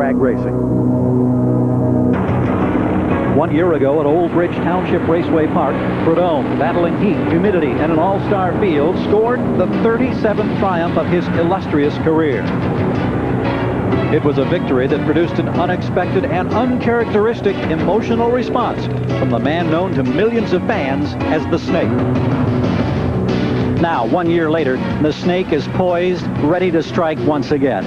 drag racing. 1 year ago at Old Bridge Township Raceway Park, Prudhomme, battling heat, humidity, and an all-star field, scored the 37th triumph of his illustrious career. It was a victory that produced an unexpected and uncharacteristic emotional response from the man known to millions of fans as the Snake. Now, 1 year later, the Snake is poised, ready to strike once again.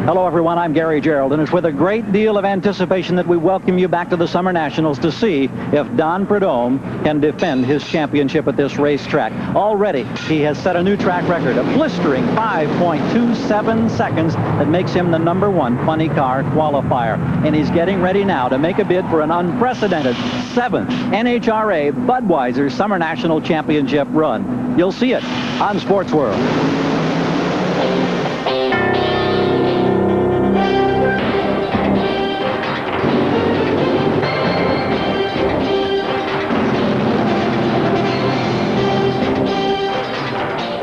Hello, everyone. I'm Gary Gerald, and it's with a great deal of anticipation that we welcome you back to the Summer Nationals to see if Don Prudhomme can defend his championship at this racetrack. Already, he has set a new track record, a blistering 5.27 seconds that makes him the #1 funny car qualifier. And he's getting ready now to make a bid for an unprecedented 7th NHRA Budweiser Summer National Championship run. You'll see it on Sports World.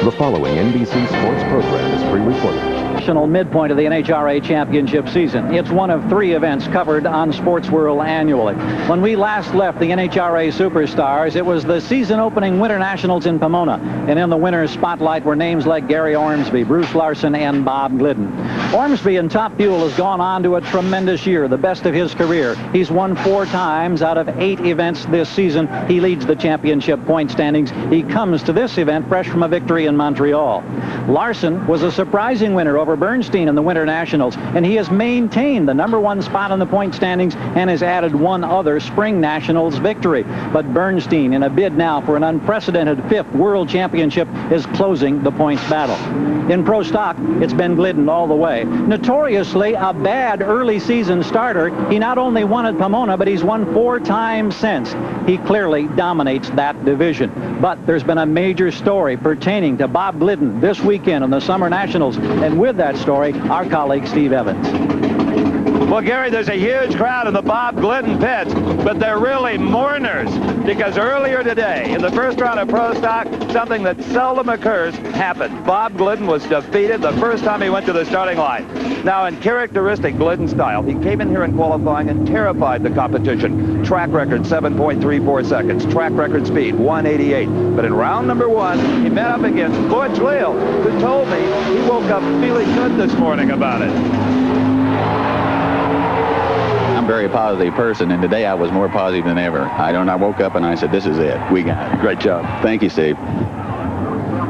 The following NBC Sports program is pre-recorded. National midpoint of the NHRA championship season. It's one of 3 events covered on Sports World annually. When we last left the NHRA Superstars, it was the season opening Winter Nationals in Pomona. And in the winner's spotlight were names like Gary Ormsby, Bruce Larson, and Bob Glidden. Ormsby in Top Fuel has gone on to a tremendous year, the best of his career. He's won 4 times out of 8 events this season. He leads the championship point standings. He comes to this event fresh from a victory in Montreal. Larson was a surprising winner over Bernstein in the Winter Nationals, and he has maintained the #1 spot in the point standings and has added 1 other Spring Nationals victory. But Bernstein, in a bid now for an unprecedented 5th World Championship, is closing the points battle. In Pro Stock, it's been Glidden all the way. Notoriously a bad early season starter, he not only won at Pomona, but he's won 4 times since. He clearly dominates that division. But there's been a major story pertaining to Bob Glidden this weekend in the Summer Nationals, and with that story, our colleague Steve Evans. Well, Gary, there's a huge crowd in the Bob Glidden pits, but they're really mourners because earlier today, in the first round of Pro Stock, something that seldom occurs happened. Bob Glidden was defeated the first time he went to the starting line. Now, in characteristic Glidden style, he came in here in qualifying and terrified the competition. Track record 7.34 seconds. Track record speed 188. But in round #1, he met up against Butch Leal, who told me he woke up feeling good this morning about it. I'm a very positive person, and today I was more positive than ever. I woke up and I said, this is it. We got it. Great job. Thank you, Steve.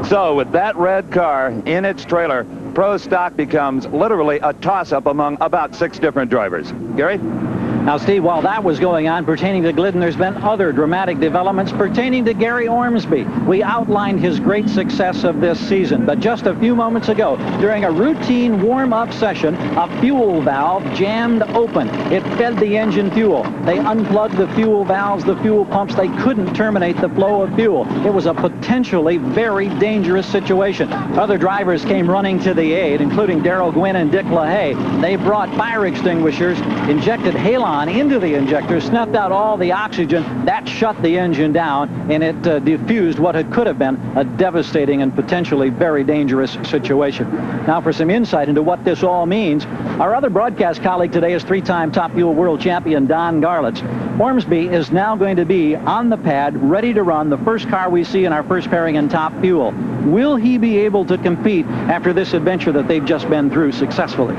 So with that red car in its trailer, Pro Stock becomes literally a toss-up among about 6 different drivers. Gary? Now, Steve, while that was going on pertaining to Glidden, there's been other dramatic developments pertaining to Gary Ormsby. We outlined his great success of this season, but just a few moments ago, during a routine warm-up session, a fuel valve jammed open. It fed the engine fuel. They unplugged the fuel valves, the fuel pumps. They couldn't terminate the flow of fuel. It was a potentially very dangerous situation. Other drivers came running to the aid, including Darrell Gwynn and Dick LaHaye. They brought fire extinguishers, injected halon into the injector, snuffed out all the oxygen. That shut the engine down, and it diffused what it could have been a devastating and potentially very dangerous situation. Now, for some insight into what this all means, our other broadcast colleague today is 3-time Top Fuel World Champion Don Garlits. Ormsby is now going to be on the pad, ready to run the first car we see in our first pairing in Top Fuel. Will he be able to compete after this adventure that they've just been through successfully?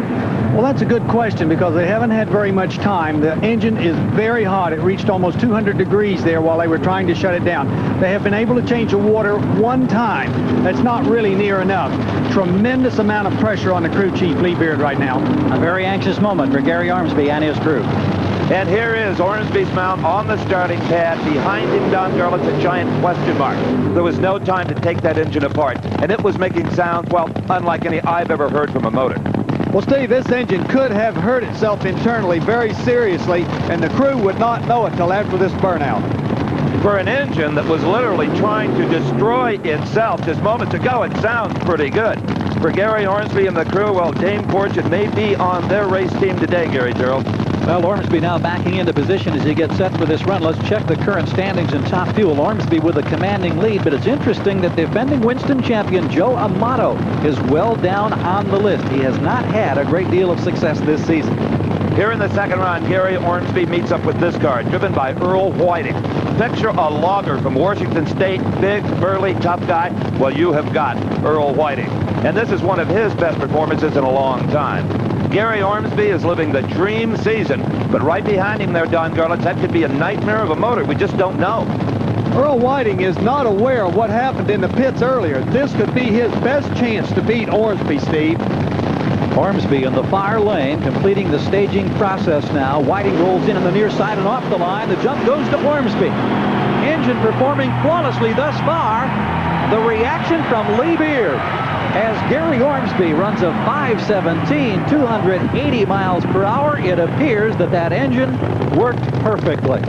Well, that's a good question because they haven't had very much time. The engine is very hot. It reached almost 200 degrees there while they were trying to shut it down. They have been able to change the water 1 time. That's not really near enough. Tremendous amount of pressure on the crew chief, Lee Beard, right now. A very anxious moment for Gary Ormsby and his crew. And here is Ormsby's mount on the starting pad. Behind him, Don Garlits, a giant question mark. There was no time to take that engine apart, and it was making sounds, well, unlike any I've ever heard from a motor. Well, Steve, this engine could have hurt itself internally very seriously, and the crew would not know it till after this burnout. For an engine that was literally trying to destroy itself just moments ago, it sounds pretty good. For Gary Ormsby and the crew, well, Dane Fortune may be on their race team today, Gary Gerald. Well, Ormsby now backing into position as he gets set for this run. Let's check the current standings in Top Fuel. Ormsby with a commanding lead, but it's interesting that defending Winston champion Joe Amato is well down on the list. He has not had a great deal of success this season. Here in the second round, Gary Ormsby meets up with this car, driven by Earl Whiting. Picture a logger from Washington State, big, burly, tough guy. Well, you have got Earl Whiting. And this is one of his best performances in a long time. Gary Ormsby is living the dream season, but right behind him there, Don Garlitz, that could be a nightmare of a motor. We just don't know. Earl Whiting is not aware of what happened in the pits earlier. This could be his best chance to beat Ormsby, Steve. Ormsby in the far lane, completing the staging process now. Whiting rolls in the near side and off the line. The jump goes to Ormsby. Engine performing flawlessly thus far. The reaction from Lee Beard as Gary Ormsby runs a 5:17, 280 miles per hour. It appears that that engine worked perfectly.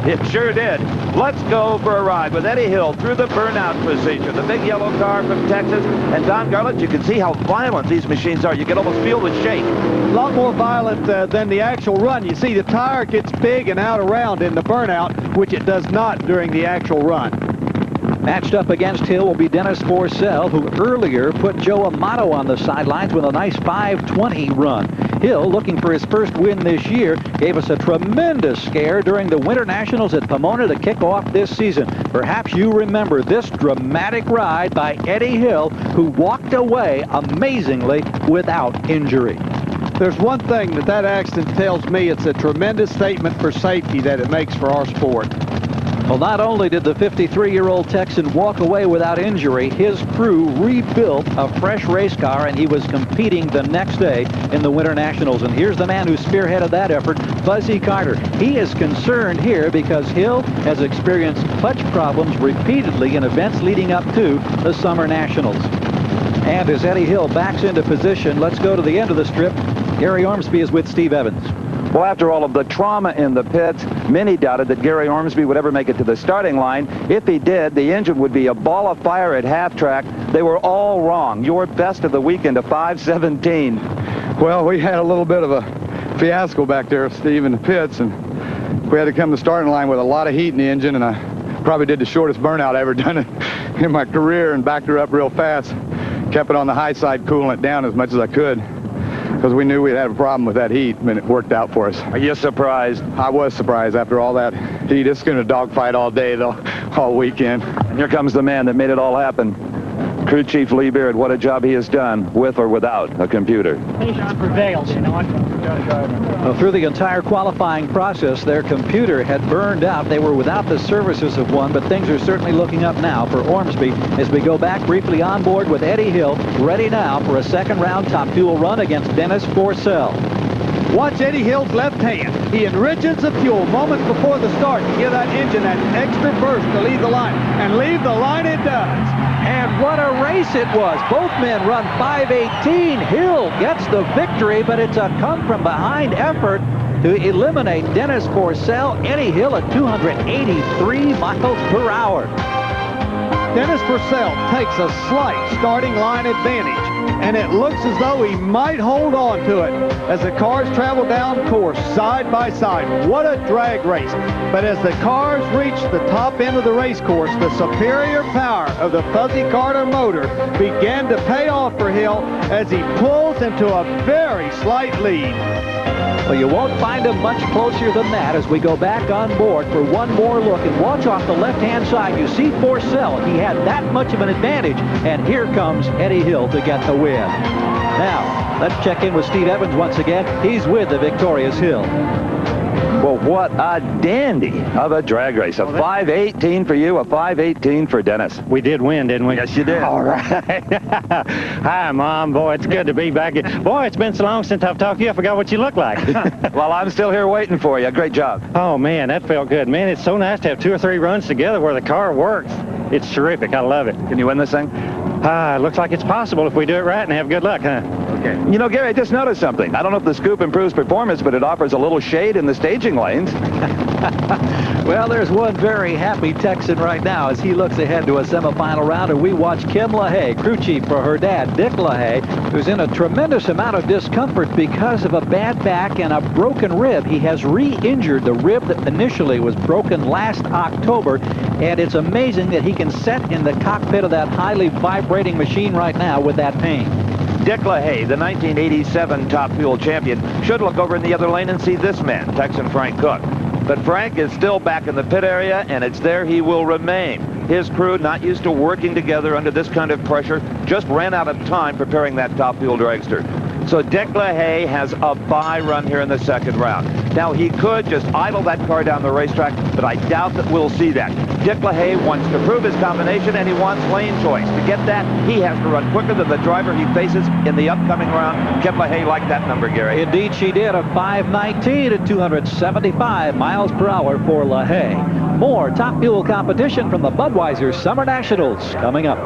It sure did. Let's go for a ride with Eddie Hill through the burnout procedure. The big yellow car from Texas. And Don Garlitz, you can see how violent these machines are. You can almost feel the shake. A lot more violent than the actual run. You see the tire gets big and out around in the burnout, which it does not during the actual run. Matched up against Hill will be Dennis Forssell, who earlier put Joe Amato on the sidelines with a nice 5:20 run. Hill, looking for his first win this year, gave us a tremendous scare during the Winter Nationals at Pomona to kick off this season. Perhaps you remember this dramatic ride by Eddie Hill, who walked away amazingly without injury. There's one thing that accident tells me. It's a tremendous statement for safety that it makes for our sport. Well, not only did the 53-year-old Texan walk away without injury, his crew rebuilt a fresh race car, and he was competing the next day in the Winter Nationals. And here's the man who spearheaded that effort, Buzzy Carter. He is concerned here because Hill has experienced clutch problems repeatedly in events leading up to the Summer Nationals. And as Eddie Hill backs into position, let's go to the end of the strip. Gary Ormsby is with Steve Evans. Well, after all of the trauma in the pits, many doubted that Gary Ormsby would ever make it to the starting line. If he did, the engine would be a ball of fire at half track. They were all wrong. Your best of the weekend, a 5:17. Well, we had a little bit of a fiasco back there, Steve, in the pits, and we had to come to the starting line with a lot of heat in the engine, and I probably did the shortest burnout I ever done in my career and backed her up real fast. Kept it on the high side, cooling it down as much as I could, because we knew we'd have a problem with that heat, and it worked out for us. Are you surprised? I was surprised after all that heat. It's going to dogfight all day, though, all weekend. And here comes the man that made it all happen. Crew Chief Lee Beard, what a job he has done with or without a computer. Patience prevails, you know what? Well, through the entire qualifying process, their computer had burned out. They were without the services of one, but things are certainly looking up now for Ormsby as we go back briefly on board with Eddie Hill, ready now for a second-round top fuel run against Dennis Forssell. Watch Eddie Hill's left hand. He enriches the fuel moments before the start to give that engine that extra burst to leave the line. And leave the line it does. And what a race it was. Both men run 5:18. Hill gets the victory, but it's a come-from-behind effort to eliminate Dennis Forssell. Eddie Hill at 283 miles per hour. Dennis Forssell takes a slight starting line advantage, and it looks as though he might hold on to it as the cars travel down course side by side. What a drag race. But as the cars reach the top end of the race course, the superior power of the Fuzzy Carter motor began to pay off for Hill as he pulls into a very slight lead. Well, you won't find him much closer than that as we go back on board for one more look. And watch off the left-hand side. You see Forssell. He had that much of an advantage. And here comes Eddie Hill to get the win. Now, let's check in with Steve Evans once again. He's with the victorious Hill. Well, what a dandy of a drag race. A 5:18 for you, a 5:18 for Dennis. We did win, didn't we? Yes, you did. All right. Hi, Mom. Boy, it's good to be back. Boy, it's been so long since I've talked to you, I forgot what you look like. Well, I'm still here waiting for you. Great job. Oh, man, that felt good. Man, it's so nice to have 2 or 3 runs together where the car works. It's terrific. I love it. Can you win this thing? Looks like it's possible if we do it right and have good luck, huh? Okay. You know, Gary, I just noticed something. I don't know if the scoop improves performance, but it offers a little shade in the staging lanes. Well, there's one very happy Texan right now as he looks ahead to a semifinal round, and we watch Kim LaHaye, crew chief for her dad, Dick LaHaye, who's in a tremendous amount of discomfort because of a bad back and a broken rib. He has re-injured the rib that initially was broken last October, and it's amazing that he can sit in the cockpit of that highly vibrating machine right now with that pain. Dick LaHaye, the 1987 Top Fuel champion, should look over in the other lane and see this man, Texan Frank Cook. But Frank is still back in the pit area, and it's there he will remain. His crew, not used to working together under this kind of pressure, just ran out of time preparing that Top Fuel dragster. So Dick LaHaye has a bye run here in the second round. Now, he could just idle that car down the racetrack, but I doubt that we'll see that. Dick LaHaye wants to prove his combination, and he wants lane choice. To get that, he has to run quicker than the driver he faces in the upcoming round. Kip LaHaye liked that number, Gary. Indeed, she did. A 5:19 at 275 miles per hour for LaHaye. More Top Fuel competition from the Budweiser Summer Nationals coming up.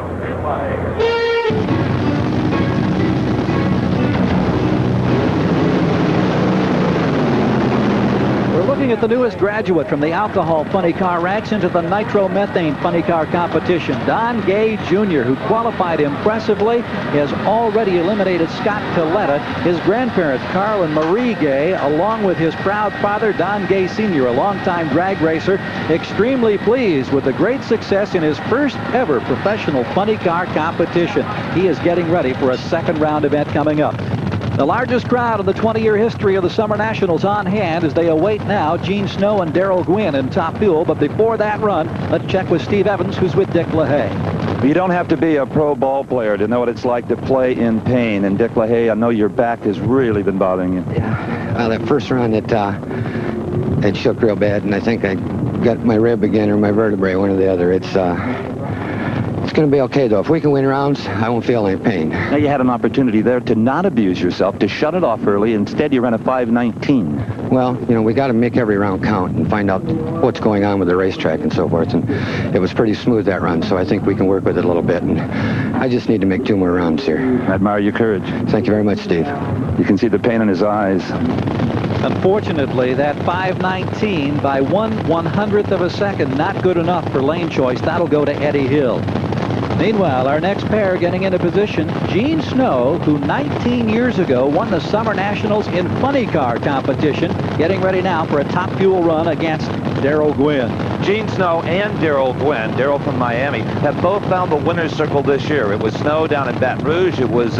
Looking at the newest graduate from the alcohol funny car ranks into the nitromethane funny car competition. Don Gay Jr., who qualified impressively, has already eliminated Scott Coletta. His grandparents, Carl and Marie Gay, along with his proud father, Don Gay Sr., a longtime drag racer, extremely pleased with the great success in his first ever professional funny car competition. He is getting ready for a second round event coming up. The largest crowd in the 20-year history of the Summer Nationals on hand as they await now Gene Snow and Darrell Gwynn in Top Fuel. But before that run, let's check with Steve Evans, who's with Dick LaHaye. You don't have to be a pro ball player to know what it's like to play in pain. And Dick LaHaye, I know your back has really been bothering you. Yeah. Well, that first run, it shook real bad, and I think I got my rib again or my vertebrae, one or the other. It's going to be okay, though. If we can win rounds, I won't feel any pain. Now, you had an opportunity there to not abuse yourself, to shut it off early. Instead, you ran a 5:19. Well, you know, we got to make every round count and find out what's going on with the racetrack and so forth. And it was pretty smooth, that run, so I think we can work with it a little bit. And I just need to make 2 more rounds here. I admire your courage. Thank you very much, Steve. You can see the pain in his eyes. Unfortunately, that 5:19 by 1/100th of a second, not good enough for lane choice. That'll go to Eddie Hill. Meanwhile, our next pair getting into position, Gene Snow, who 19 years ago won the Summer Nationals in funny car competition, getting ready now for a Top Fuel run against Darrell Gwynn. Gene Snow and Darrell Gwynn, Darrell from Miami, have both found the winner's circle this year. It was Snow down in Baton Rouge. It was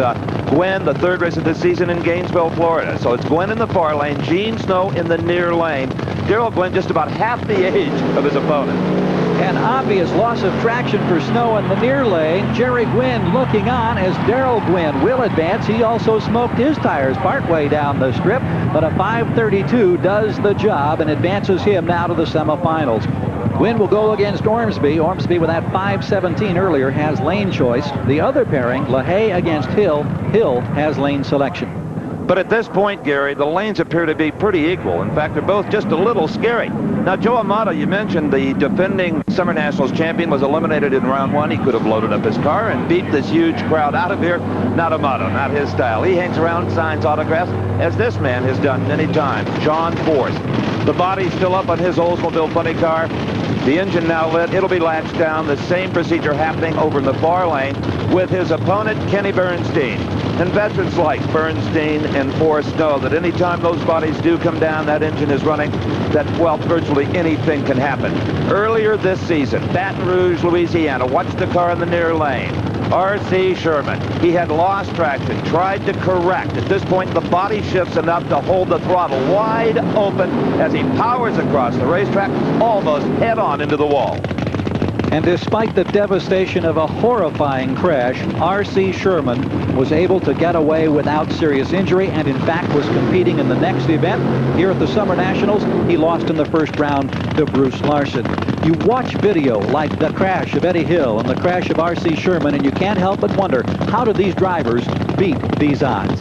Gwynn, the third race of the season, in Gainesville, Florida. So it's Gwynn in the far lane, Gene Snow in the near lane. Darrell Gwynn just about half the age of his opponent. An obvious loss of traction for Snow in the near lane. Jerry Gwynn looking on as Darrell Gwynn will advance. He also smoked his tires partway down the strip, but a 5:32 does the job and advances him now to the semifinals. Gwynn will go against Ormsby. Ormsby, with that 5:17 earlier, has lane choice. The other pairing, LaHaye against Hill. Hill has lane selection. But at this point, Gary, the lanes appear to be pretty equal. In fact, they're both just a little scary. Now, Joe Amato, you mentioned the defending Summer Nationals champion was eliminated in round 1. He could have loaded up his car and beat this huge crowd out of here. Not Amato, not his style. He hangs around, signs autographs, as this man has done many times, John Force. The body's still up on his Oldsmobile funny car. The engine now lit. It'll be latched down. The same procedure happening over in the far lane with his opponent, Kenny Bernstein. And veterans like Bernstein and Force know that any time those bodies do come down, that engine is running, that, well, virtually anything can happen. Earlier this season, Baton Rouge, Louisiana, watched the car in the near lane. R.C. Sherman, he had lost traction, tried to correct. At this point, the body shifts enough to hold the throttle wide open as he powers across the racetrack, almost head-on into the wall. And despite the devastation of a horrifying crash, R.C. Sherman was able to get away without serious injury and, in fact, was competing in the next event. Here at the Summer Nationals, he lost in the first round to Bruce Larson. You watch video like the crash of Eddie Hill and the crash of R.C. Sherman, and you can't help but wonder, how do these drivers beat these odds?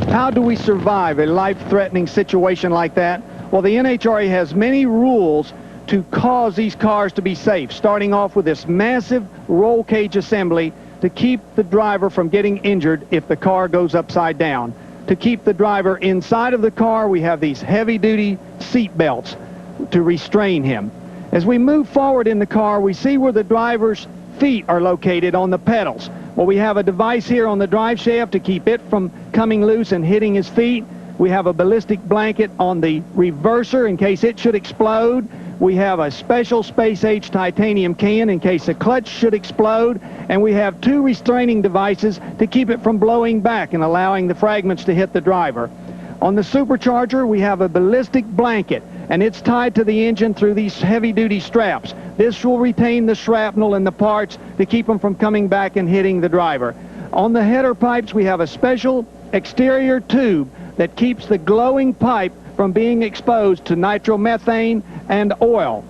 How do we survive a life-threatening situation like that? Well, the NHRA has many rules to cause these cars to be safe, starting off with this massive roll cage assembly to keep the driver from getting injured if the car goes upside down. To keep the driver inside of the car, we have these heavy-duty seat belts to restrain him. As we move forward in the car, we see where the driver's feet are located on the pedals. Well, we have a device here on the drive shaft to keep it from coming loose and hitting his feet. We have a ballistic blanket on the reverser in case it should explode. We have a special space-age titanium can in case the clutch should explode, and we have 2 restraining devices to keep it from blowing back and allowing the fragments to hit the driver. On the supercharger, we have a ballistic blanket, and it's tied to the engine through these heavy-duty straps. This will retain the shrapnel and the parts to keep them from coming back and hitting the driver. On the header pipes, we have a special exterior tube that keeps the glowing pipe from being exposed to nitromethane and oil.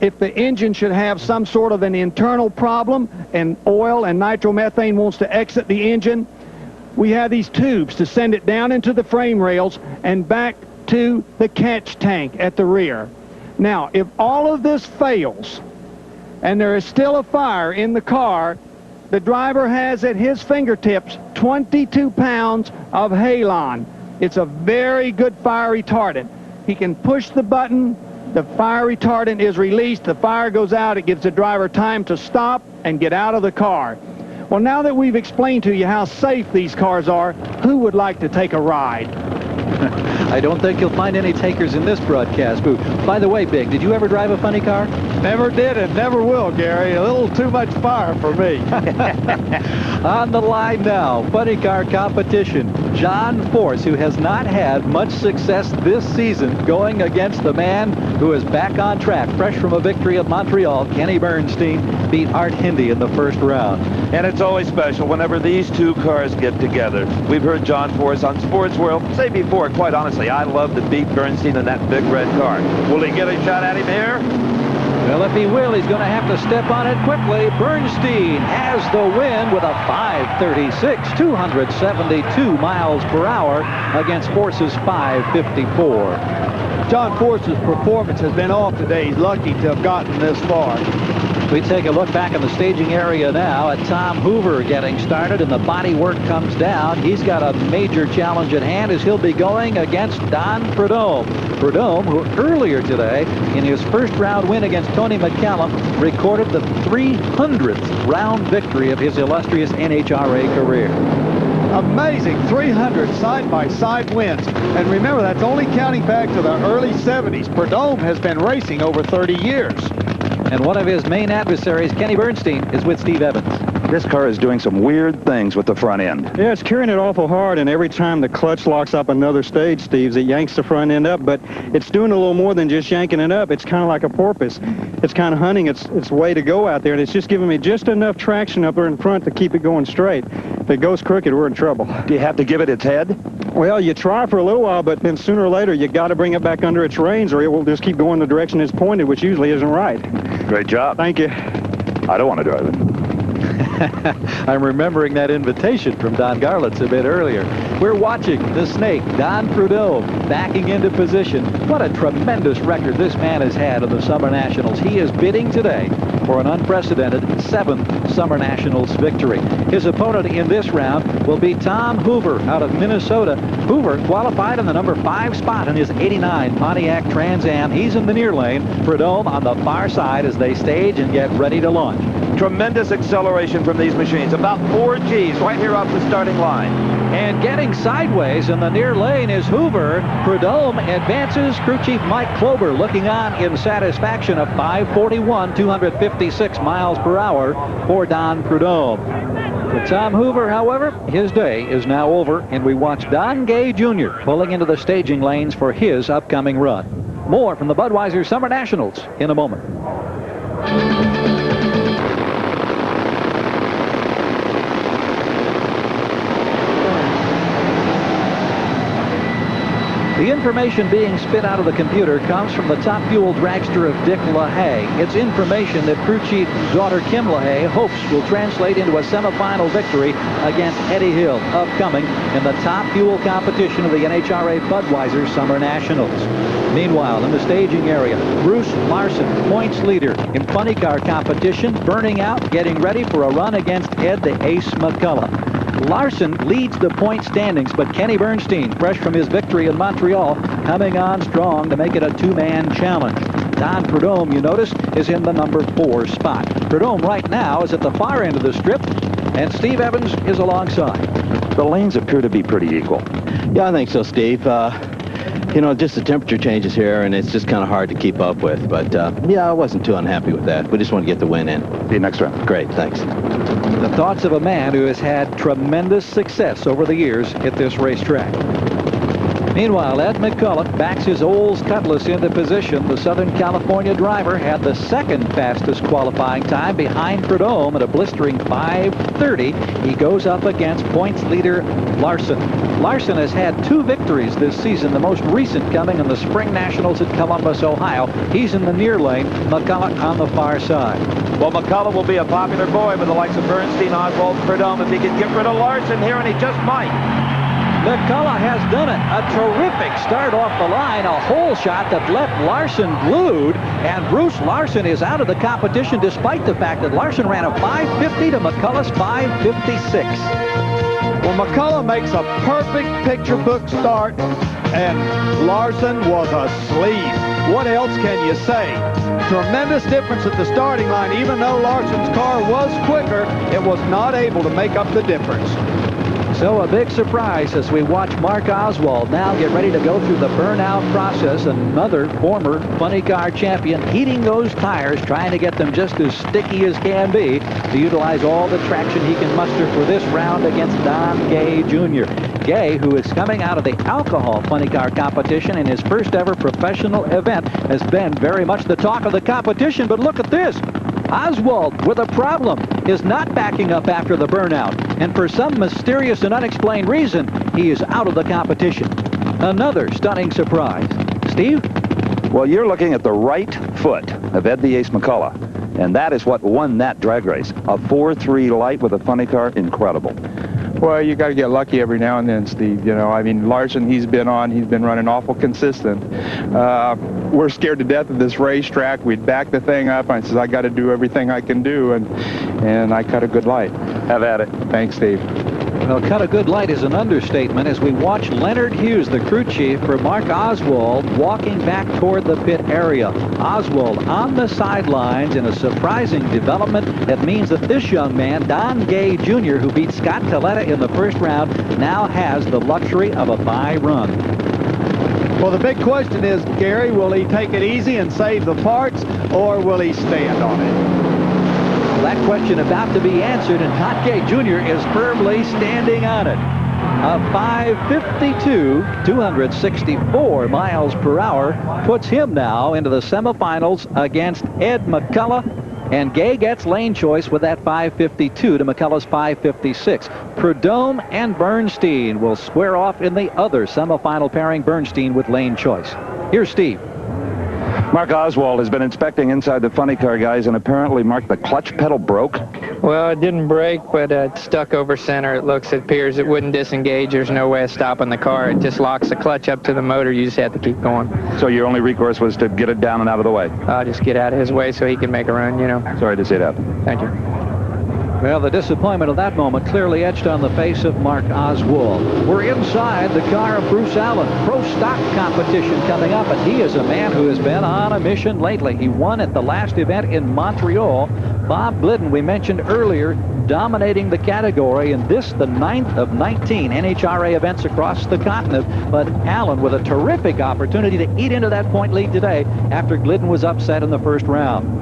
If the engine should have some sort of an internal problem and oil and nitromethane wants to exit the engine, we have these tubes to send it down into the frame rails and back to the catch tank at the rear. Now, if all of this fails and there is still a fire in the car, the driver has at his fingertips 22 pounds of halon. It's a very good fire retardant. He can push the button, the fire retardant is released, the fire goes out, it gives the driver time to stop and get out of the car. Well, now that we've explained to you how safe these cars are, who would like to take a ride? I don't think you'll find any takers in this broadcast booth. By the way, Big, did you ever drive a funny car? Never did and never will, Gary. A little too much fire for me. On the line now, funny car competition. John Force, who has not had much success this season, going against the man who is back on track, fresh from a victory at Montreal. Kenny Bernstein beat Art Hindy in the first round. And it's always special whenever these 2 cars get together. We've heard John Force on Sports World say before, quite honestly, I love to beat Bernstein in that big red car. Will he get a shot at him here? Well, if he will, he's going to have to step on it quickly. Bernstein has the win with a 536, 272 miles per hour against Force's 554. John Force's performance has been off today. He's lucky to have gotten this far. We take a look back in the staging area now at Tom Hoover getting started, and the body work comes down. He's got a major challenge at hand as he'll be going against Don Prudhomme. Prudhomme, who earlier today, in his first round win against Tony McCallum, recorded the 300th round victory of his illustrious NHRA career. Amazing 300 side-by-side wins. And remember, that's only counting back to the early 70s. Prudhomme has been racing over 30 years. And one of his main adversaries, Kenny Bernstein, is with Steve Evans. This car is doing some weird things with the front end. Yeah, it's carrying it awful hard, and every time the clutch locks up another stage, Steve, it yanks the front end up, but it's doing a little more than just yanking it up. It's kind of like a porpoise. It's kind of hunting its way to go out there, and it's just giving me just enough traction up there in front to keep it going straight. If it goes crooked, we're in trouble. Do you have to give it its head? Well, you try for a little while, but then sooner or later, you got to bring it back under its reins, or it will just keep going the direction it's pointed, which usually isn't right. Great job. Thank you. I don't want to drive it. I'm remembering that invitation from Don Garlitz a bit earlier. We're watching the snake, Don Prudhomme, backing into position. What a tremendous record this man has had in the Summer Nationals. He is bidding today for an unprecedented 7th Summer Nationals victory. His opponent in this round will be Tom Hoover out of Minnesota. Hoover qualified in the number 5 spot in his '89 Pontiac Trans Am. He's in the near lane. Prudhomme on the far side as they stage and get ready to launch. Tremendous acceleration from these machines, about 4 Gs right here off the starting line. And getting sideways in the near lane is Hoover. Prudhomme advances. Crew Chief Mike Klober looking on in satisfaction of 541, 256 miles per hour for Don Prudhomme. For Tom Hoover, however, his day is now over, and we watch Don Gay Jr. pulling into the staging lanes for his upcoming run. More from the Budweiser Summer Nationals in a moment. The information being spit out of the computer comes from the top fuel dragster of Dick LaHaye. It's information that crew chief daughter Kim LaHaye hopes will translate into a semifinal victory against Eddie Hill, upcoming in the top fuel competition of the NHRA Budweiser Summer Nationals. Meanwhile, in the staging area, Bruce Larson, points leader in funny car competition, burning out, getting ready for a run against Ed the Ace McCullough. Larson leads the point standings, but Kenny Bernstein, fresh from his victory in Montreal, coming on strong to make it a 2-man challenge. Don Prudhomme, you notice, is in the number 4 spot. Prudhomme right now is at the far end of the strip, and Steve Evans is alongside. The lanes appear to be pretty equal. Yeah, I think so, Steve. You know, just the temperature changes here, and it's just kind of hard to keep up with. But, yeah, I wasn't too unhappy with that. We just want to get the win in. See you next round. Great, thanks. The thoughts of a man who has had tremendous success over the years at this racetrack. Meanwhile, Ed McCullough backs his Olds Cutlass into position. The Southern California driver had the second fastest qualifying time behind Prudhomme at a blistering 5:30. He goes up against points leader Larson. Larson has had 2 victories this season, the most recent coming in the Spring Nationals at Columbus, Ohio. He's in the near lane, McCullough on the far side. Well, McCullough will be a popular boy with the likes of Bernstein, Oswald, Prudhomme if he can get rid of Larson here, and he just might. McCullough has done it. A terrific start off the line. A hole shot that left Larson glued. And Bruce Larson is out of the competition despite the fact that Larson ran a 5:50 to McCullough's 5:56. Well, McCullough makes a perfect picture book start, and Larson was asleep. What else can you say? Tremendous difference at the starting line. Even though Larson's car was quicker, it was not able to make up the difference. So a big surprise as we watch Mark Oswald now get ready to go through the burnout process. Another former funny car champion heating those tires, trying to get them just as sticky as can be to utilize all the traction he can muster for this round against Don Gay Jr. Gay, who is coming out of the alcohol funny car competition in his first ever professional event, has been very much the talk of the competition. But look at this. Oswald, with a problem, is not backing up after the burnout. And for some mysterious and unexplained reason, he is out of the competition. Another stunning surprise. Steve? Well, you're looking at the right foot of Ed the Ace McCullough, and that is what won that drag race. A 4.3 light with a funny car, incredible. Well, you got to get lucky every now and then, Steve. You know, I mean, Larson, he's been running awful consistent. We're scared to death of this racetrack. We'd back the thing up. I said, I got to do everything I can do, and I cut a good light. Have at it. Thanks, Steve. Well, cut a good light is an understatement as we watch Leonard Hughes, the crew chief for Mark Oswald, walking back toward the pit area. Oswald on the sidelines in a surprising development that means that this young man, Don Gay Jr., who beat Scott Toletta in the first round, now has the luxury of a bye run. Well, the big question is, Gary, will he take it easy and save the parts, or will he stand on it? That question about to be answered, and Don Gay Jr. is firmly standing on it. A 5:52, 264 miles per hour, puts him now into the semifinals against Ed McCullough, and Gay gets lane choice with that 5:52 to McCullough's 5:56. Prudhomme and Bernstein will square off in the other semifinal pairing, Bernstein with lane choice. Here's Steve. Mark Oswald has been inspecting inside the funny car, guys, and apparently, Mark, the clutch pedal broke. Well, it didn't break, but it stuck over center. It appears it wouldn't disengage. There's no way of stopping the car. It just locks the clutch up to the motor. You just have to keep going. So your only recourse was to get it down and out of the way? Just get out of his way so he can make a run, you know. Sorry to see that. Thank you. Well, the disappointment of that moment clearly etched on the face of Mark Oswald. We're inside the car of Bruce Allen. Pro stock competition coming up, and he is a man who has been on a mission lately. He won at the last event in Montreal. Bob Glidden, we mentioned earlier, dominating the category, and this the 9th of 19 NHRA events across the continent. But Allen with a terrific opportunity to eat into that point lead today after Glidden was upset in the first round.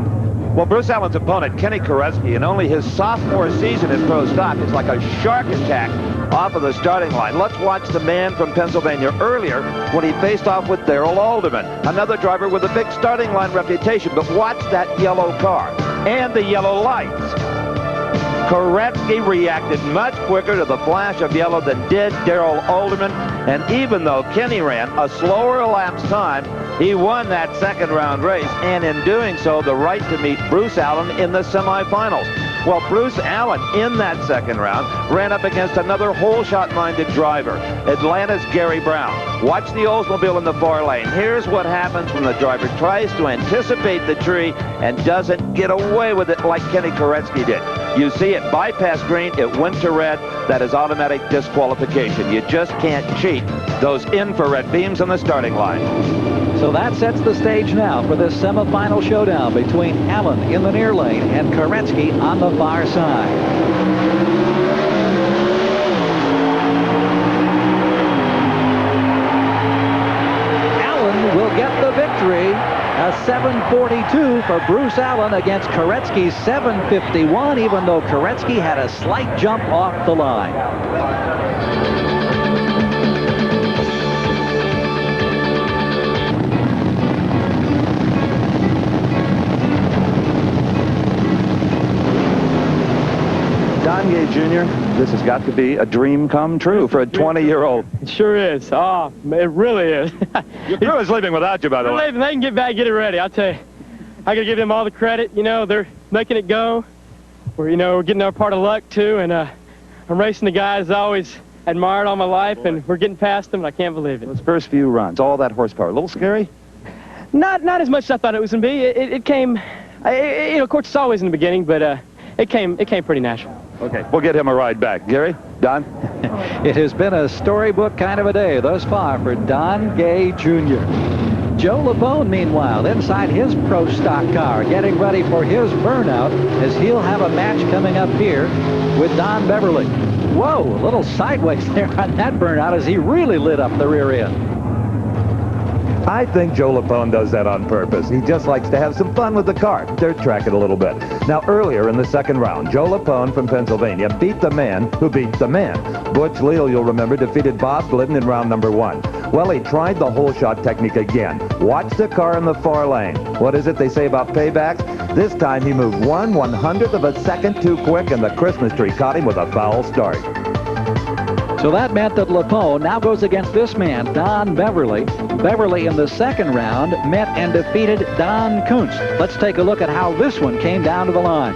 Well, Bruce Allen's opponent, Kenny Koretsky, in only his sophomore season in pro stock, is like a shark attack off of the starting line. Let's watch the man from Pennsylvania earlier when he faced off with Darrell Alderman, another driver with a big starting line reputation. But watch that yellow car and the yellow lights. Koretsky reacted much quicker to the flash of yellow than did Darrell Alderman, and even though Kenny ran a slower elapsed time, he won that second round race, and in doing so, the right to meet Bruce Allen in the semifinals. Well, Bruce Allen, in that second round, ran up against another hole shot-minded driver, Atlanta's Gary Brown. Watch the Oldsmobile in the far lane. Here's what happens when the driver tries to anticipate the tree and doesn't get away with it like Kenny Koretsky did. You see it bypass green, it went to red. That is automatic disqualification. You just can't cheat those infrared beams on the starting line. So that sets the stage now for this semifinal showdown between Allen in the near lane and Koretsky on the far side. get the victory. A 7:42 for Bruce Allen against Koretsky's 7:51, even though Koretsky had a slight jump off the line. Don Gay Jr., this has got to be a dream come true for a 20-year-old. It sure is. Oh, it really is. Your crew is leaving without you, by the way. They can get back, get it ready. I'll tell you. I got to give them all the credit. You know, they're making it go. We're getting our part of luck, too. And I'm racing the guys I always admired all my life, and we're getting past them, and I can't believe it. Those first few runs, all that horsepower, a little scary? Not as much as I thought it was going to be. It came, of course, it's always in the beginning, but it came pretty natural. Okay, we'll get him a ride back. Gary, Don? It has been a storybook kind of a day thus far for Don Gay Jr. Joe Lapone, meanwhile, inside his pro stock car, getting ready for his burnout as he'll have a match coming up here with Don Beverly. Whoa, a little sideways there on that burnout as he really lit up the rear end. I think Joe Lapone does that on purpose. He just likes to have some fun with the car, dirt track it a little bit. Now, earlier in the second round, Joe Lapone from Pennsylvania beat the man who beat the man. Butch Leal, you'll remember, defeated Bob Glidden in round number 1. Well, he tried the hole shot technique again. Watch the car in the far lane. What is it they say about paybacks? This time he moved 1/100th of a second too quick, and the Christmas tree caught him with a foul start. So that meant that Lapone now goes against this man, Don Beverly. Beverly in the second round met and defeated Don Kuntz. Let's take a look at how this one came down to the line.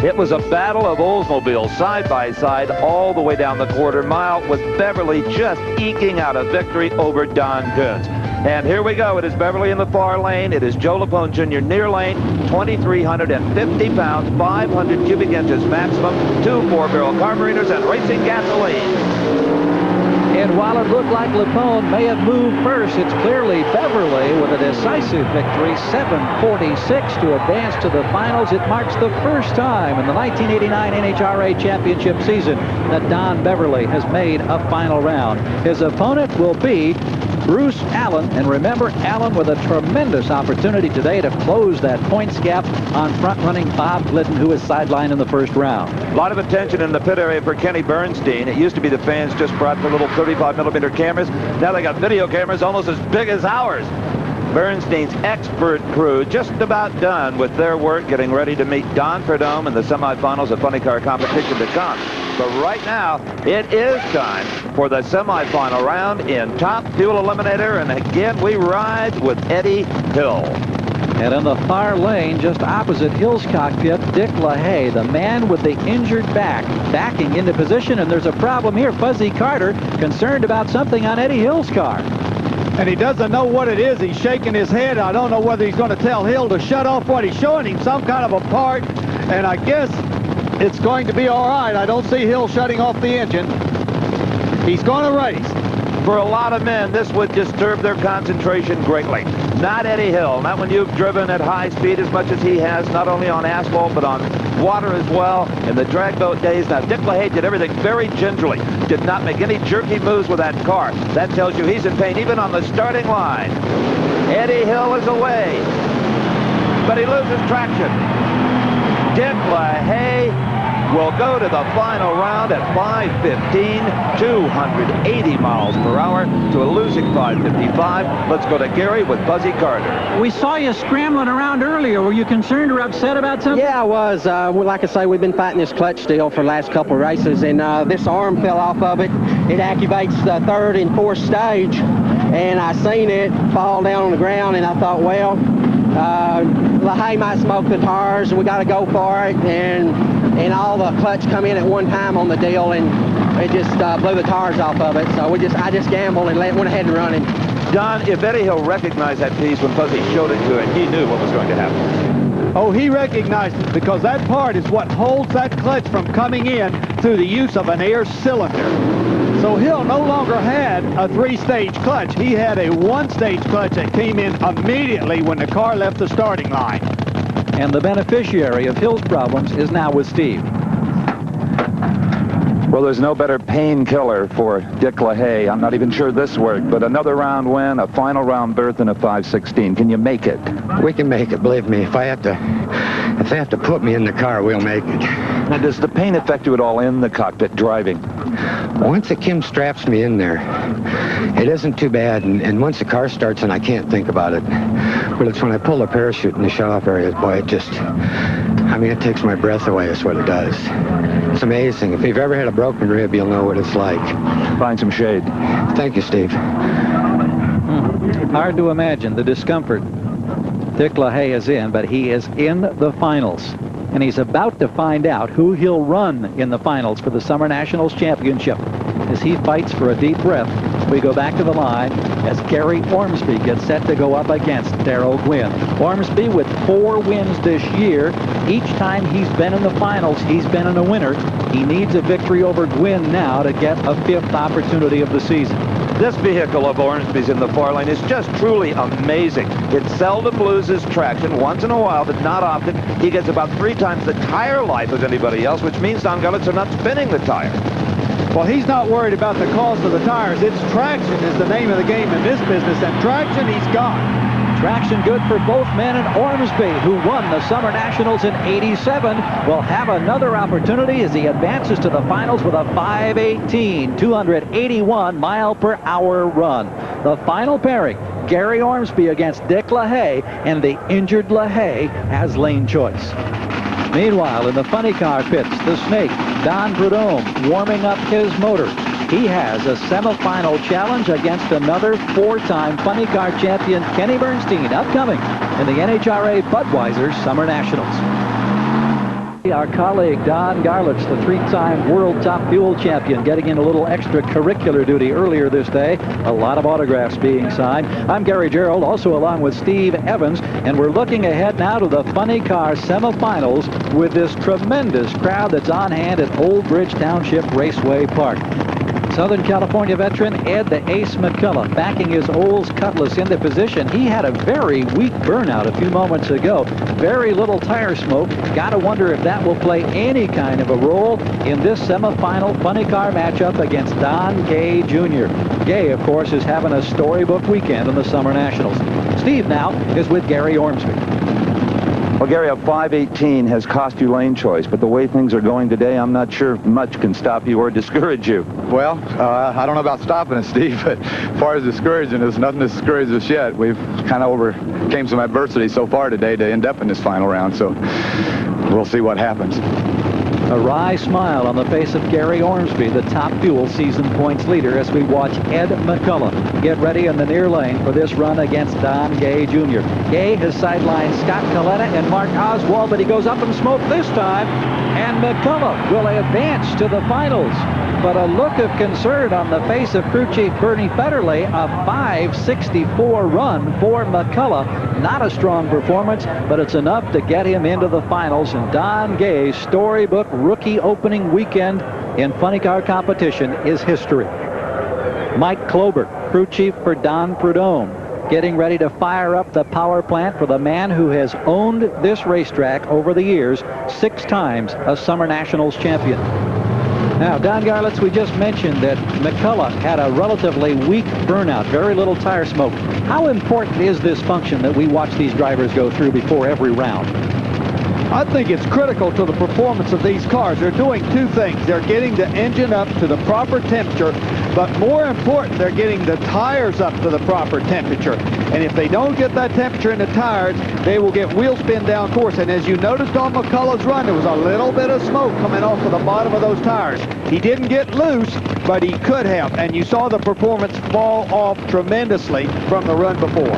It was a battle of Oldsmobiles side by side all the way down the quarter mile, with Beverly just eking out a victory over Don Kuntz. And here we go. It is Beverly in the far lane. It is Joe Lapone Jr. near lane, 2,350 pounds, 500 cubic inches maximum, 2 4-barrel carburetors, and racing gasoline. And while it looked like Lapone may have moved first, it's clearly Beverly with a decisive victory, 7:46 to advance to the finals. It marks the first time in the 1989 NHRA championship season that Don Beverly has made a final round. His opponent will be Bruce Allen, and remember, Allen with a tremendous opportunity today to close that points gap on front-running Bob Glidden, who was sidelined in the first round. A lot of attention in the pit area for Kenny Bernstein. It used to be the fans just brought the little 35mm cameras. Now they got video cameras almost as big as ours. Bernstein's expert crew just about done with their work, getting ready to meet Don Prudhomme in the semifinals of funny car competition to come. But right now, it is time for the semifinal round in Top Fuel Eliminator, and again, we ride with Eddie Hill. And in the far lane, just opposite Hill's cockpit, Dick LaHaye, the man with the injured back, backing into position, and there's a problem here. Fuzzy Carter concerned about something on Eddie Hill's car. And he doesn't know what it is. He's shaking his head. I don't know whether he's going to tell Hill to shut off what he's showing him, some kind of a part, and I guess it's going to be all right. I don't see Hill shutting off the engine. He's going to race. For a lot of men, this would disturb their concentration greatly. Not Eddie Hill. Not when you've driven at high speed as much as he has, not only on asphalt, but on water as well in the drag boat days. Now, Dick LaHaye did everything very gingerly. Did not make any jerky moves with that car. That tells you he's in pain even on the starting line. Eddie Hill is away, but he loses traction. Dick LaHaye will go to the final round at 5:15, 280 miles per hour to a losing 5:55. Let's go to Gary with Fuzzy Carter. We saw you scrambling around earlier. Were you concerned or upset about something? Yeah, I was. Like I say, we've been fighting this clutch steel for the last couple of races, and this arm fell off of it. It activates the third and fourth stage, and I seen it fall down on the ground, and I thought, well, LaHaye might smoke the tires, and we got to go for it, and all the clutch come in at one time on the deal, and it just blew the tires off of it. So I just gambled and went ahead and run it. Don, if Eddie Hill recognized that piece when Fuzzy showed it to him, he knew what was going to happen. Oh, he recognized it because that part is what holds that clutch from coming in through the use of an air cylinder. So Hill no longer had a 3-stage clutch. He had a 1-stage clutch that came in immediately when the car left the starting line. And the beneficiary of Hill's problems is now with Steve. Well, there's no better painkiller for Dick LaHaye. I'm not even sure this worked, but another round win, a final round berth, and a 5:16. Can you make it? We can make it, believe me. If they have to put me in the car, we'll make it. Now, does the pain affect you at all in the cockpit driving? Once the Kim straps me in there, it isn't too bad, and once the car starts and I can't think about it. But it's when I pull the parachute in the shut-off areas, boy, it just, I mean, it takes my breath away, is what it does. It's amazing. If you've ever had a broken rib, you'll know what it's like. Find some shade. Thank you, Steve. Hard to imagine the discomfort Dick LaHaye is in, but he is in the finals. And he's about to find out who he'll run in the finals for the Summer Nationals Championship. As he fights for a deep breath, we go back to the line as Gary Ormsby gets set to go up against Darrell Gwynn. Ormsby with 4 wins this year. Each time he's been in the finals, he's been in a winner. He needs a victory over Gwynn now to get a 5th opportunity of the season. This vehicle of Ormsby's in the 4 lane is just truly amazing. It seldom loses traction. Once in a while, but not often. He gets about 3 times the tire life of anybody else, which means Don Gulletts are not spinning the tire. Well, he's not worried about the cost of the tires. It's traction is the name of the game in this business, and traction he's got. Traction good for both men, and Ormsby, who won the Summer Nationals in '87, will have another opportunity as he advances to the finals with a 5:18, 281-mile-per-hour run. The final pairing, Gary Ormsby against Dick LaHaye, and the injured LaHaye has lane choice. Meanwhile, in the funny car pits, the Snake, Don Prudhomme, warming up his motor. He has a semifinal challenge against another 4-time funny car champion, Kenny Bernstein, upcoming in the NHRA Budweiser Summer Nationals. Our colleague Don Garlits, the 3-time World Top Fuel Champion, getting in a little extracurricular duty earlier this day. A lot of autographs being signed. I'm Gary Gerald, also along with Steve Evans, and we're looking ahead now to the funny car semifinals with this tremendous crowd that's on hand at Old Bridge Township Raceway Park. Southern California veteran Ed the Ace McCullough backing his Olds Cutlass into position. He had a very weak burnout a few moments ago. Very little tire smoke. Got to wonder if that will play any kind of a role in this semifinal funny car matchup against Don Gay Jr. Gay, of course, is having a storybook weekend in the Summer Nationals. Steve now is with Gary Ormsby. Well, Gary, a 5:18 has cost you lane choice, but the way things are going today, I'm not sure much can stop you or discourage you. Well, I don't know about stopping us, Steve, but as far as discouraging us, nothing has discouraged us yet. We've kind of overcame some adversity so far today to end up in this final round, so we'll see what happens. A wry smile on the face of Gary Ormsby, the Top Fuel season points leader, as we watch Ed McCullough get ready in the near lane for this run against Don Gay Jr. Gay has sidelined Scott Coletta and Mark Oswald, but he goes up in smoke this time, and McCullough will advance to the finals. But a look of concern on the face of crew chief Bernie Federley. A 5:64 run for McCullough. Not a strong performance, but it's enough to get him into the finals. And Don Gay's storybook rookie opening weekend in funny car competition is history. Mike Klober, crew chief for Don Prudhomme, getting ready to fire up the power plant for the man who has owned this racetrack over the years, 6 times a Summer Nationals champion. Now, Don Garlits, we just mentioned that McCullough had a relatively weak burnout, very little tire smoke. How important is this function that we watch these drivers go through before every round? I think it's critical to the performance of these cars. They're doing 2 things. They're getting the engine up to the proper temperature, but more important, they're getting the tires up to the proper temperature. And if they don't get that temperature in the tires, they will get wheel spin down course. And as you noticed on McCullough's run, there was a little bit of smoke coming off of the bottom of those tires. He didn't get loose, but he could have. And you saw the performance fall off tremendously from the run before.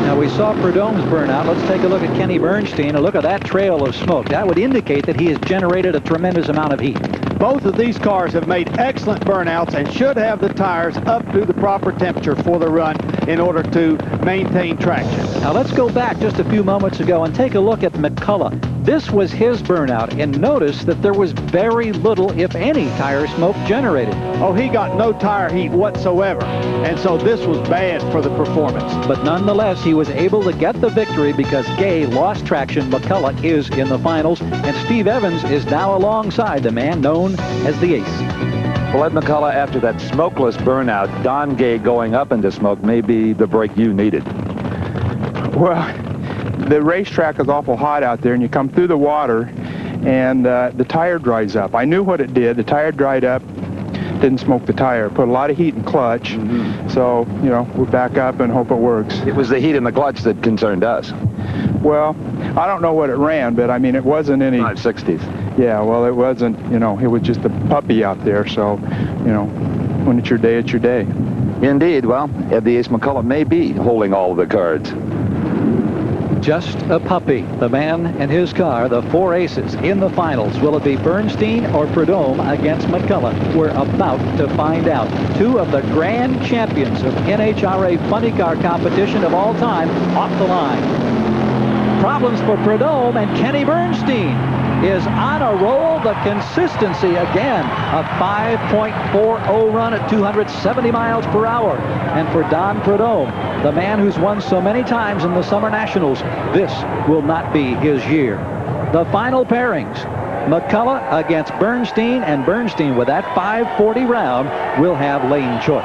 Now, we saw Prudhomme's burnout. Let's take a look at Kenny Bernstein. A look at that trail of smoke. That would indicate that he has generated a tremendous amount of heat. Both of these cars have made excellent burnouts and should have the tires up to the proper temperature for the run in order to maintain traction. Now, let's go back just a few moments ago and take a look at McCullough. This was his burnout, and notice that there was very little, if any, tire smoke generated. Oh, he got no tire heat whatsoever, and so this was bad for the performance. But nonetheless, he was able to get the victory because Gay lost traction. McCullough is in the finals, and Steve Evans is now alongside the man known as the Ace. Well, Ed McCullough, after that smokeless burnout, Don Gay going up into smoke may be the break you needed. Well, the racetrack is awful hot out there, and you come through the water, and the tire dries up. I knew what it did. The tire dried up. Didn't smoke the tire. Put a lot of heat in clutch. So, you know, we'll back up and hope it works. It was the heat in the clutch that concerned us. Well, I don't know what it ran, but I mean, it wasn't any... 560s. Yeah, well, it wasn't, you know, it was just a puppy out there. So, you know, when it's your day, it's your day. Indeed. Well, Ed the Ace McCullough may be holding all of the cards. Just a puppy. The man and his car, the 4 aces in the finals. Will it be Bernstein or Prudhomme against McCullough? We're about to find out. 2 of the grand champions of NHRA funny car competition of all time off the line. Problems for Prudhomme, and Kenny Bernstein is on a roll. The consistency again, a 5.40 run at 270 miles per hour. And for Don Prudhomme, the man who's won so many times in the Summer Nationals, this will not be his year. The final pairings, McCullough against Bernstein, and Bernstein with that 540 round will have lane choice.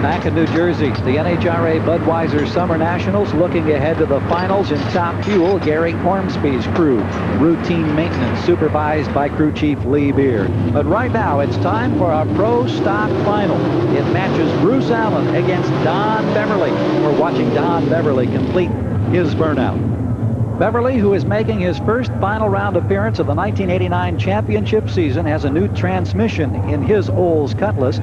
Back in New Jersey, the NHRA Budweiser Summer Nationals looking ahead to the finals in top fuel. Gary Ormsby's crew. Routine maintenance supervised by crew chief Lee Beard. But right now it's time for our pro stock final. It matches Bruce Allen against Don Beverly. We're watching Don Beverly complete his burnout. Beverly, who is making his first final round appearance of the 1989 championship season, has a new transmission in his Olds Cutlass,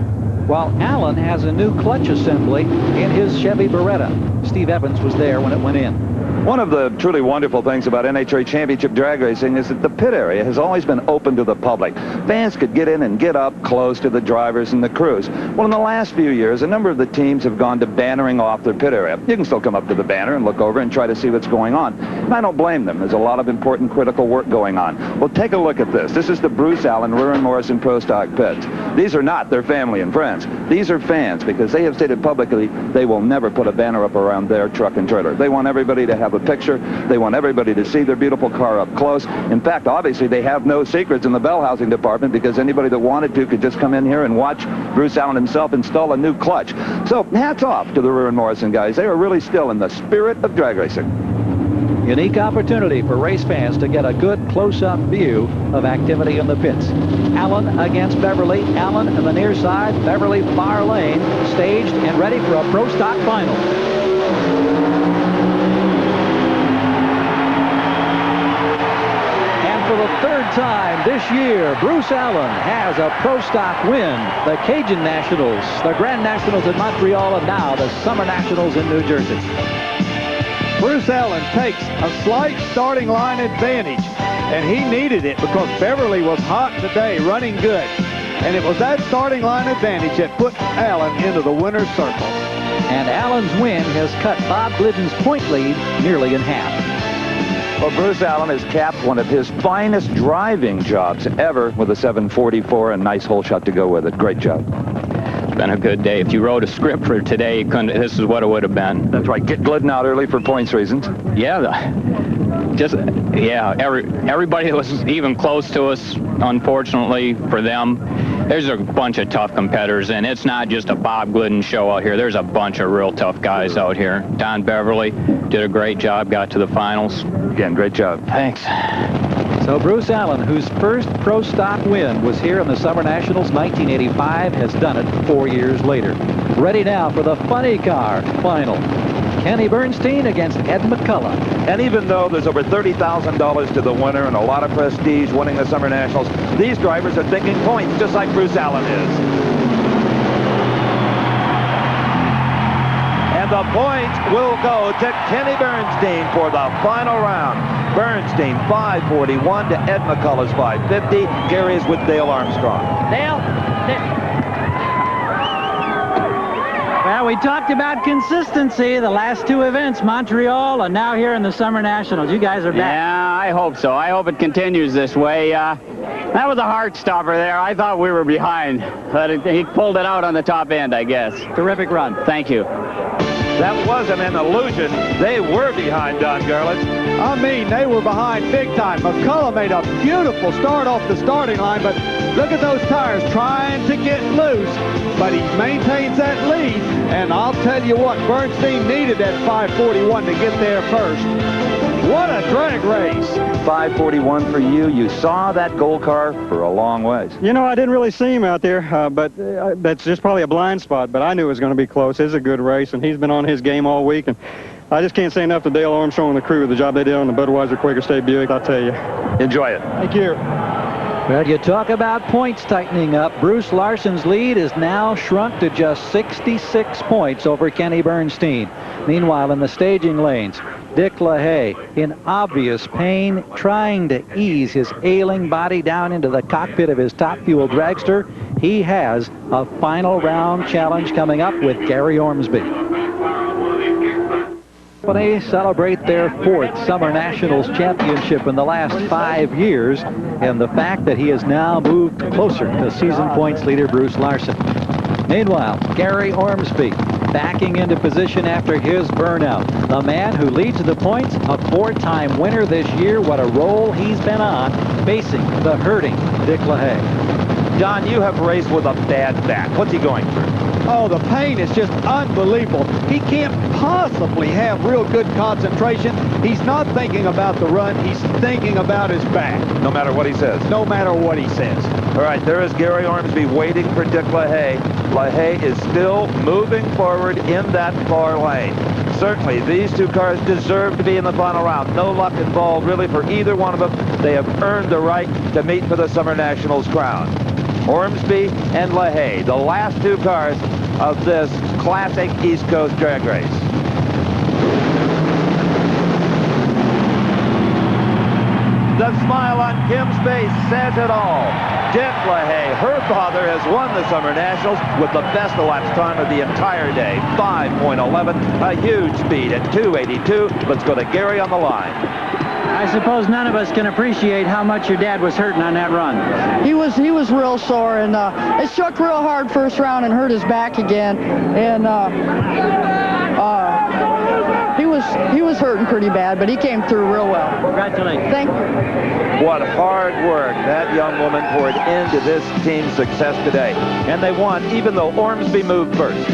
while Allen has a new clutch assembly in his Chevy Beretta. Steve Evans was there when it went in. One of the truly wonderful things about NHRA Championship drag racing is that the pit area has always been open to the public. Fans could get in and get up close to the drivers and the crews. Well, in the last few years, a number of the teams have gone to bannering off their pit area. You can still come up to the banner and look over and try to see what's going on. And I don't blame them. There's a lot of important critical work going on. Well, take a look at this. This is the Bruce Allen, Ruren Morrison Pro Stock pits. These are not their family and friends. These are fans, because they have stated publicly they will never put a banner up around their truck and trailer. They want everybody to have a picture. They want everybody to see their beautiful car up close. In fact, obviously, they have no secrets in the bell housing department, because anybody that wanted to could just come in here and watch Bruce Allen himself install a new clutch. So hats off to the Ruren Morrison guys. They are really still in the spirit of drag racing. Unique opportunity for race fans to get a good close-up view of activity in the pits. Allen against Beverly. Allen in the near side, Beverly far lane, staged and ready for a pro stock final. For the 3rd time this year, Bruce Allen has a pro stock win. The Cajun Nationals, the Grand Nationals in Montreal, and now the Summer Nationals in New Jersey. Bruce Allen takes a slight starting line advantage, and he needed it because Beverly was hot today, running good. And it was that starting line advantage that put Allen into the winner's circle. And Allen's win has cut Bob Glidden's point lead nearly in half. Well, Bruce Allen has capped one of his finest driving jobs ever with a 744 and nice hole shot to go with it. Great job. It's been a good day. If you wrote a script for today, this is what it would have been. That's right. Get Glidden out early for points reasons. Yeah. Everybody that was even close to us, unfortunately for them, there's a bunch of tough competitors, and it's not just a Bob Glidden show out here. There's a bunch of real tough guys out here. Don Beverly did a great job, got to the finals. Again, great job. Thanks. So Bruce Allen, whose first pro stock win was here in the Summer Nationals 1985, has done it 4 years later. Ready now for the funny car final. Kenny Bernstein against Ed McCullough. And even though there's over $30,000 to the winner and a lot of prestige winning the Summer Nationals, these drivers are thinking points just like Bruce Allen is. And the points will go to Kenny Bernstein for the final round. Bernstein 541 to Ed McCullough's 550. Gary is with Dale Armstrong. Dale. Well, we talked about consistency the last 2 events, Montreal and now here in the Summer Nationals. You guys are back. Yeah, I hope so. I hope it continues this way. That was a heart stopper there. I thought we were behind, but he pulled it out on the top end, I guess. Terrific run. Thank you. That wasn't an illusion. They were behind, Don Garlitz. I mean, they were behind big time. McCullough made a beautiful start off the starting line, but look at those tires trying to get loose, but he maintains that lead. And I'll tell you what, Bernstein needed that 541 to get there first. What a drag race. 541 for you. You saw that gold car for a long ways. You know, I didn't really see him out there, but that's just probably a blind spot, but I knew it was going to be close. It's a good race, and he's been on his game all week, and I just can't say enough to Dale Armstrong and the crew, the job they did on the Budweiser Quaker State Buick, I'll tell you. Enjoy it. Thank you. Well, you talk about points tightening up. Bruce Larson's lead is now shrunk to just 66 points over Kenny Bernstein. Meanwhile, in the staging lanes, Dick LaHaye in obvious pain, trying to ease his ailing body down into the cockpit of his Top Fuel dragster. He has a final round challenge coming up with Gary Ormsby. They celebrate their 4th Summer Nationals championship in the last 5 years, and the fact that he has now moved closer to season points leader Bruce Larson. Meanwhile, Gary Ormsby backing into position after his burnout. The man who leads the points, a 4-time winner this year. What a roll he's been on, facing the hurting Dick LaHaye. Don, you have raced with a bad back. What's he going through? Oh, the pain is just unbelievable. He can't possibly have real good concentration. He's not thinking about the run. He's thinking about his back. No matter what he says. No matter what he says. All right, there is Gary Ormsby waiting for Dick LaHaye. LaHaye is still moving forward in that far lane. Certainly, these two cars deserve to be in the final round. No luck involved, really, for either one of them. They have earned the right to meet for the Summer Nationals crown. Ormsby and LaHaye, the last two cars of this classic East Coast drag race. The smile on Kim's face says it all. Dick LaHaye, her father, has won the Summer Nationals with the best elapsed time of the entire day, 5.11, a huge speed at 282. Let's go to Gary on the line. I suppose none of us can appreciate how much your dad was hurting on that run. He was real sore, and it struck real hard first round and hurt his back again, and he was hurting pretty bad, but he came through real well. Congratulations. Thank you. What hard work that young woman poured into this team's success today, and they won even though Ormsby moved first.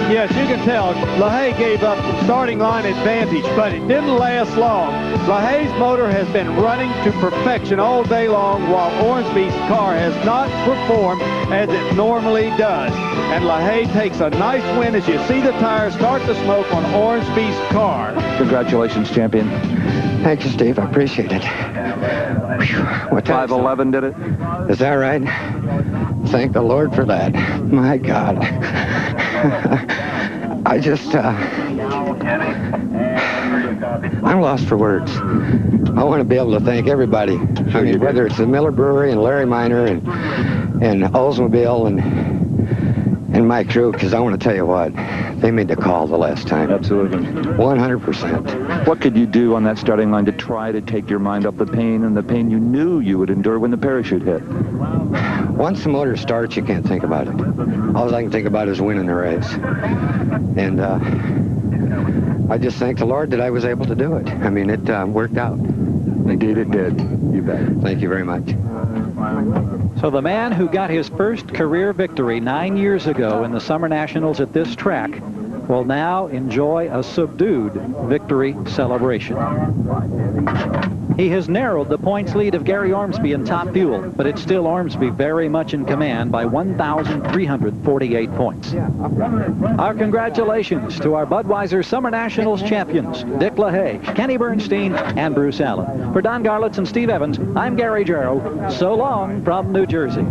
Yes, you can tell LaHaye gave up the starting line advantage, but it didn't last long. LaHaye's motor has been running to perfection all day long, while Ormsby's car has not performed as it normally does. And LaHaye takes a nice win as you see the tires start to smoke on Ormsby's car. Congratulations, champion. Thank you, Steve. I appreciate it. What 5:11 did it? Is that right? Thank the Lord for that. My God. I just, I'm lost for words. I want to be able to thank everybody. I mean, whether it's the Miller Brewery and Larry Miner and Oldsmobile and my crew, because I want to tell you what, they made the call the last time. Absolutely. 100%. What could you do on that starting line to try to take your mind off the pain and the pain you knew you would endure when the parachute hit? Once the motor starts, you can't think about it. All I can think about is winning the race. And I just thank the Lord that I was able to do it. I mean, it worked out. Indeed it did. You bet. Thank you very much. So the man who got his first career victory 9 years ago in the Summer Nationals at this track will now enjoy a subdued victory celebration. He has narrowed the points lead of Gary Ormsby in Top Fuel, but it's still Ormsby very much in command by 1,348 points. Our congratulations to our Budweiser Summer Nationals champions, Dick LaHaye, Kenny Bernstein, and Bruce Allen. For Don Garlitz and Steve Evans, I'm Gary Jarrow. So long from New Jersey.